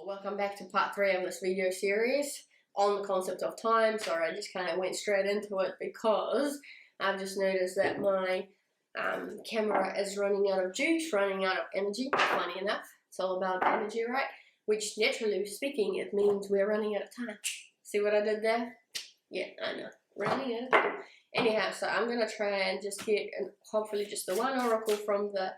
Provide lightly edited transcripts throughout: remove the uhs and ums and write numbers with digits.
Welcome back to part 3 of this video series on the concept of time. Sorry, I just kind of went straight into it because I've just noticed that my camera is running out of juice, running out of energy. Funny enough, it's all about energy, right? Which, naturally speaking, it means we're running out of time. See what I did there? Yeah, I know. Running out of time. Anyhow, so I'm going to try and just get, hopefully, just the one oracle from the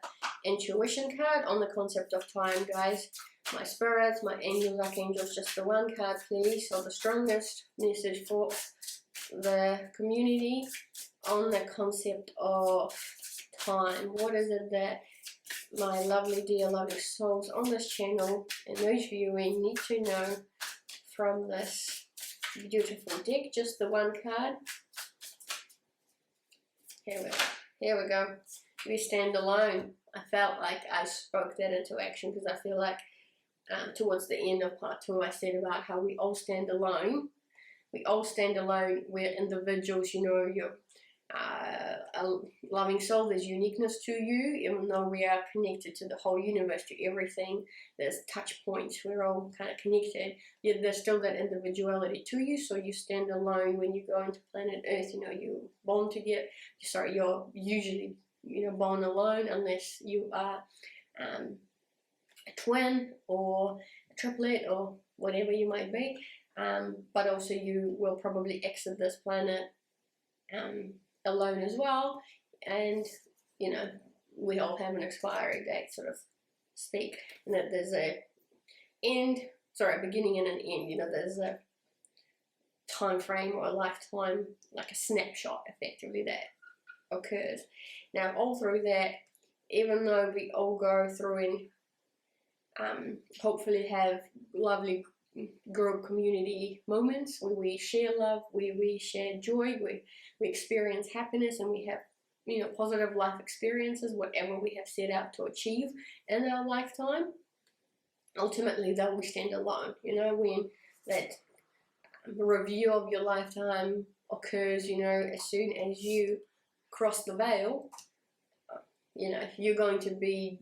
intuition card on the concept of time, guys. My spirits, my angels, archangels, just the one card, please. So the strongest message for the community on the concept of time. What is it that my lovely, dear, lovely souls on this channel and those viewing need to know from this beautiful deck? Just the one card. Here we go. We stand alone. I felt like I spoke that into action because I feel like towards the end of part 2 I said about how we all stand alone. We all stand alone. We're individuals, you know, you're a loving soul. There's uniqueness to you, even though we are connected to the whole universe, to everything. There's touch points. We're all kind of connected. Yet there's still that individuality to you. So you stand alone when you go into planet Earth. You know, you're born to get. Sorry, you're usually, you know, born alone unless you are a twin or a triplet or whatever you might be. But also you will probably exit this planet alone as well, and you know, we all have an expiry date, sort of speak, and that there's a beginning and an end. You know, there's a time frame or a lifetime, like a snapshot effectively, that occurs. Now all through that, even though we all go through and hopefully have lovely group community moments where we share love, where we share joy, we experience happiness, and we have, you know, positive life experiences, whatever we have set out to achieve in our lifetime. Ultimately though, we stand alone. You know, when that review of your lifetime occurs, you know, as soon as you cross the veil, you know, you're going to be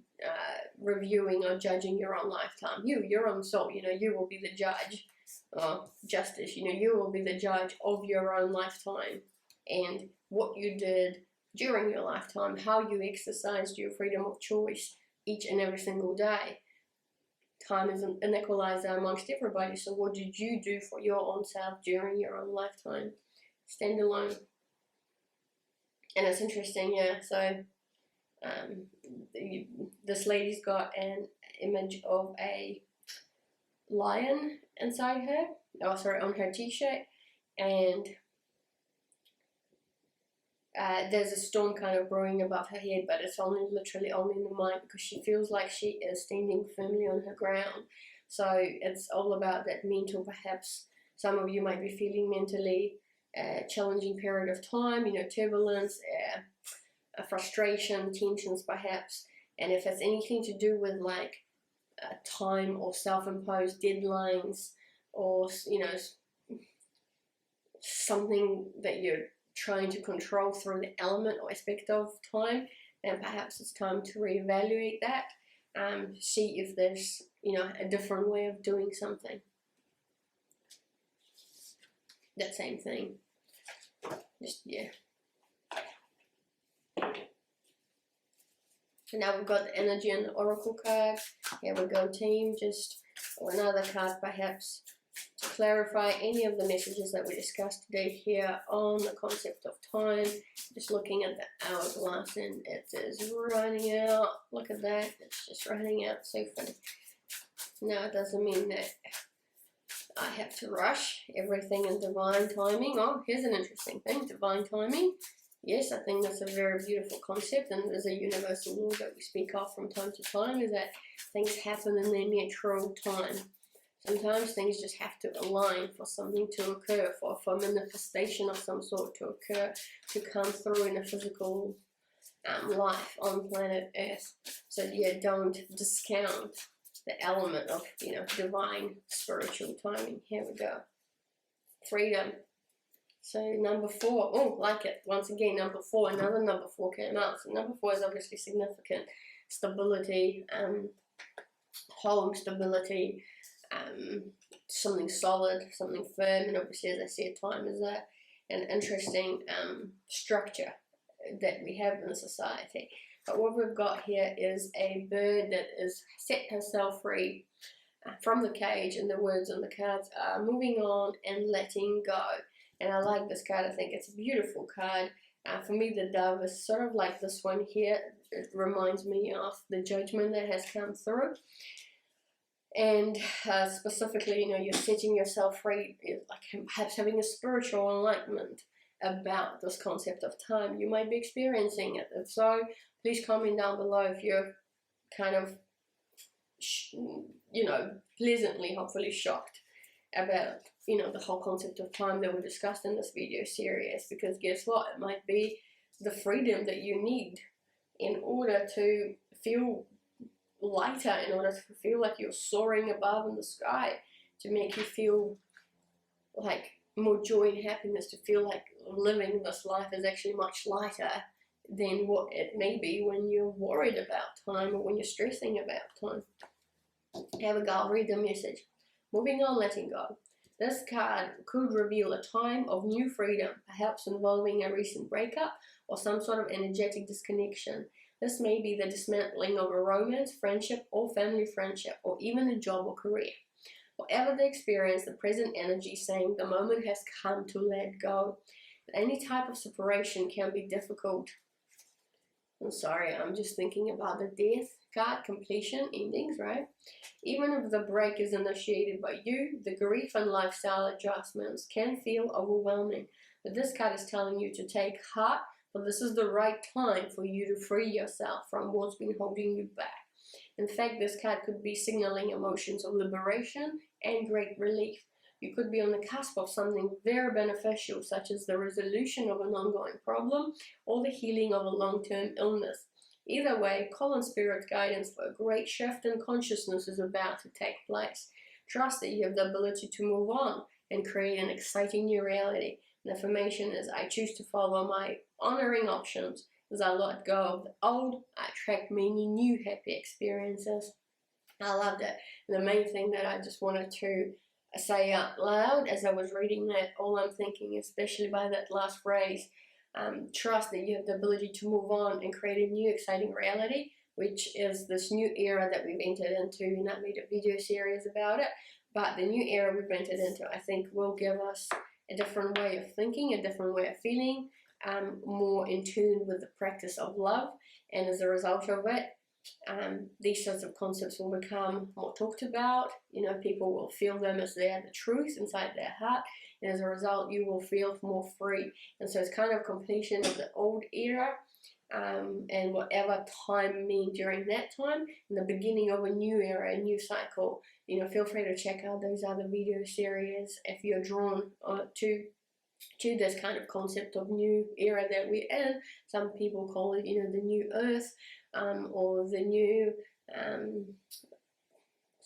reviewing or judging your own lifetime. Your own soul, you know, you will be the judge of justice. You know, you will be the judge of your own lifetime and what you did during your lifetime, how you exercised your freedom of choice each and every single day. Time is an equalizer amongst everybody, so what did you do for your own self during your own lifetime? Stand alone. And it's interesting, yeah, so this lady's got an image of a lion inside her, on her t-shirt, and there's a storm kind of brewing above her head, but it's literally only in the mind, because she feels like she is standing firmly on her ground. So it's all about that mental, perhaps some of you might be feeling mentally a challenging period of time, you know, turbulence, frustration, tensions perhaps, and if it's anything to do with like time or self-imposed deadlines, or you know, something that you're trying to control through the element or aspect of time, then perhaps it's time to reevaluate that, see if there's, you know, a different way of doing something. That same thing, just, yeah. So now we've got the energy and the oracle card. Here we go, team. Just another card perhaps to clarify any of the messages that we discussed today here on the concept of time. Just looking at the hourglass, and it is running out. Look at that, it's just running out. So funny. Now it doesn't mean that I have to rush everything in divine timing. Oh, here's an interesting thing, divine timing. Yes, I think that's a very beautiful concept, and there's a universal law that we speak of from time to time, is that things happen in their natural time. Sometimes things just have to align for something to occur, for manifestation of some sort to occur, to come through in a physical life on planet Earth. So yeah, don't discount the element of, you know, divine spiritual timing. Here we go. Freedom. So number 4, oh, like it, once again, number 4, another number 4 came out. So number 4 is obviously significant. Stability, home stability, something solid, something firm. And obviously, as I said, time is an interesting structure that we have in society. But what we've got here is a bird that is set herself free from the cage, and the words on the cards are moving on and letting go. And I like this card. I think it's a beautiful card. For me, the dove is sort of like this one here. It reminds me of the judgment that has come through. And specifically, you know, you're setting yourself free, like perhaps having a spiritual enlightenment about this concept of time. You might be experiencing it. If so, please comment down below if you're kind of, you know, pleasantly, hopefully shocked about, you know, the whole concept of time that we discussed in this video series. Because guess what? It might be the freedom that you need in order to feel lighter, in order to feel like you're soaring above in the sky, to make you feel like more joy and happiness, to feel like living this life is actually much lighter than what it may be when you're worried about time or when you're stressing about time. Have a go. I'll read the message. Moving on, letting go. This card could reveal a time of new freedom, perhaps involving a recent breakup or some sort of energetic disconnection. This may be the dismantling of a romance, friendship, or family friendship, or even a job or career. Whatever the experience, the present energy is saying the moment has come to let go. Any type of separation can be difficult. I'm sorry, I'm just thinking about the death card, completion, endings, right? Even if the break is initiated by you, the grief and lifestyle adjustments can feel overwhelming. But this card is telling you to take heart, for this is the right time for you to free yourself from what's been holding you back. In fact, this card could be signaling emotions of liberation and great relief. You could be on the cusp of something very beneficial, such as the resolution of an ongoing problem or the healing of a long-term illness. Either way, call on spirit guidance, for a great shift in consciousness is about to take place. Trust that you have the ability to move on and create an exciting new reality. The affirmation is, I choose to follow my honoring options. As I let go of the old, I attract many new happy experiences. I loved it. And the main thing that I just wanted to say out loud as I was reading that, all I'm thinking, especially by that last phrase, trust that you have the ability to move on and create a new exciting reality, which is this new era that we've entered into. And I made a video series about it. But the new era we've entered into, I think, will give us a different way of thinking, a different way of feeling, more in tune with the practice of love. And as a result of it, these sorts of concepts will become more talked about. You know, people will feel them as they are the truth inside their heart, and as a result, you will feel more free. And so it's kind of completion of the old era, and whatever time means during that time, and the beginning of a new era, a new cycle. You know, feel free to check out those other video series if you're drawn to this kind of concept of new era that we're in. Some people call it, you know, the new earth, or the new,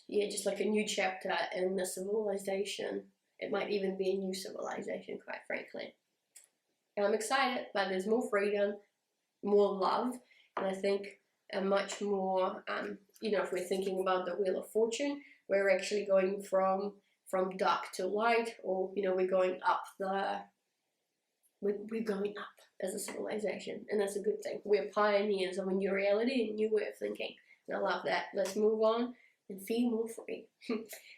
just like a new chapter in the civilization. It might even be a new civilization, quite frankly. And I'm excited, but there's more freedom, more love, and I think a much more, you know, if we're thinking about the Wheel of Fortune, we're actually going from dark to light, or, you know, we're going up we're going up as a civilization, and that's a good thing. We're pioneers of a new reality, a new way of thinking, and I love that. Let's move on and feel more free.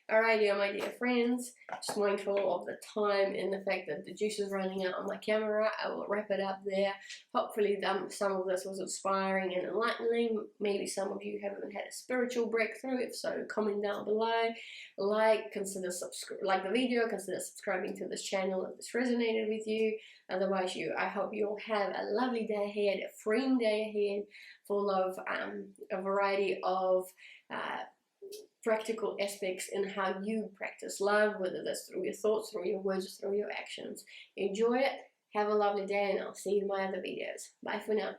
Alrighty, my dear friends, just mindful of the time and the fact that the juice is running out on my camera. I will wrap it up there. Hopefully some of this was inspiring and enlightening. Maybe some of you haven't had a spiritual breakthrough. If so, comment down below. Like the video, consider subscribing to this channel if this resonated with you. Otherwise, I hope you'll have a lovely day ahead, a freeing day ahead, full of a variety of practical aspects in how you practice love, whether that's through your thoughts, through your words, or through your actions. Enjoy it, have a lovely day, and I'll see you in my other videos. Bye for now.